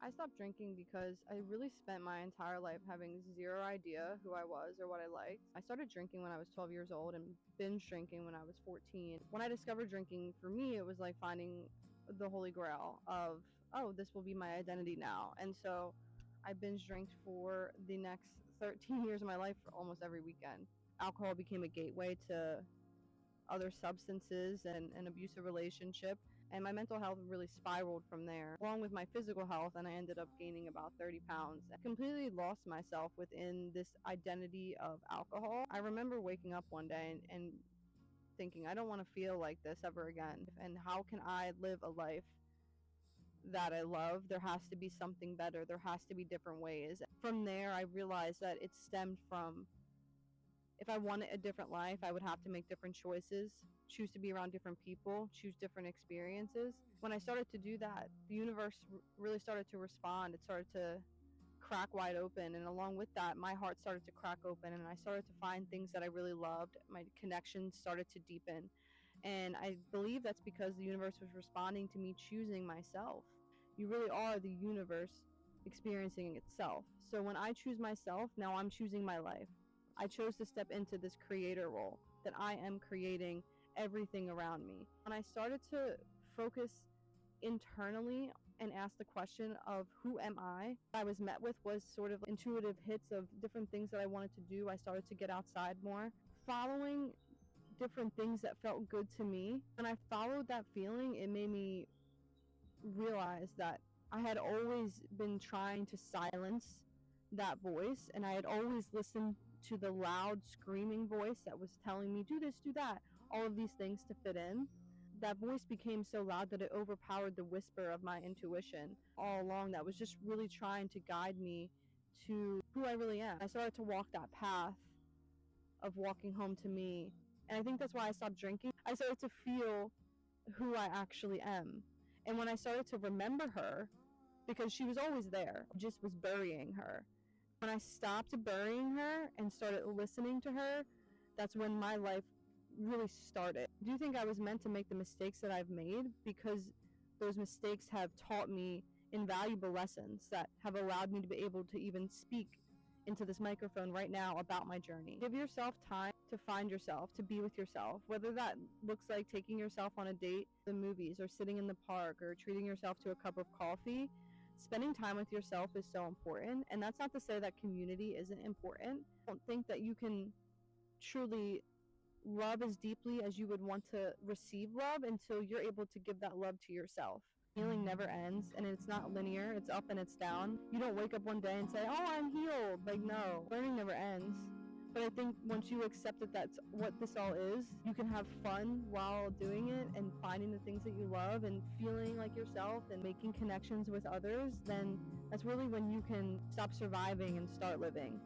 I stopped drinking because I really spent my entire life having zero idea who I was or what I liked. I started drinking when I was 12 years old and binge drinking when I was 14. When I discovered drinking, for me, it was like finding the holy grail of, oh, this will be my identity now. And so I binge drank for the next 13 years of my life for almost every weekend. Alcohol became a gateway to other substances and an abusive relationship, and my mental health really spiraled from there, along with my physical health, and I ended up gaining about 30 pounds. I completely lost myself within this identity of alcohol. I remember waking up one day and thinking, I don't want to feel like this ever again, and how can I live a life that I love? There has to be something better. There has to be different ways. From there, I realized that it stemmed from, if I wanted a different life, I would have to make different choices, choose to be around different people, choose different experiences. When I started to do that, the universe really started to respond. It started to crack wide open, and along with that, my heart started to crack open, and I started to find things that I really loved. My connections started to deepen, and I believe that's because the universe was responding to me choosing myself. You really are the universe experiencing itself. So when I choose myself, now I'm choosing my life. I chose to step into this creator role, that I am creating everything around me. When I started to focus internally and ask the question of who am I was met with was sort of intuitive hits of different things that I wanted to do. I started to get outside more, following different things that felt good to me. When I followed that feeling, it made me realize that I had always been trying to silence that voice, and I had always listened to the loud screaming voice that was telling me, do this, do that, all of these things to fit in. That voice became so loud that it overpowered the whisper of my intuition all along that was just really trying to guide me to who I really am. I started to walk that path of walking home to me, and I think that's why I stopped drinking. I started to feel who I actually am. And when I started to remember her, because she was always there, I just was burying her. When I stopped burying her and started listening to her, that's when my life really started. I do think I was meant to make the mistakes that I've made, because those mistakes have taught me invaluable lessons that have allowed me to be able to even speak into this microphone right now about my journey. Give yourself time to find yourself, to be with yourself, whether that looks like taking yourself on a date, the movies, or sitting in the park, or treating yourself to a cup of coffee. Spending time with yourself is so important, and that's not to say that community isn't important. I don't think that you can truly love as deeply as you would want to receive love until you're able to give that love to yourself. Healing never ends, and it's not linear. It's up and it's down. You don't wake up one day and say, oh, I'm healed. Like, no, learning never ends. But I think once you accept that that's what this all is, you can have fun while doing it and finding the things that you love and feeling like yourself and making connections with others. Then that's really when you can stop surviving and start living.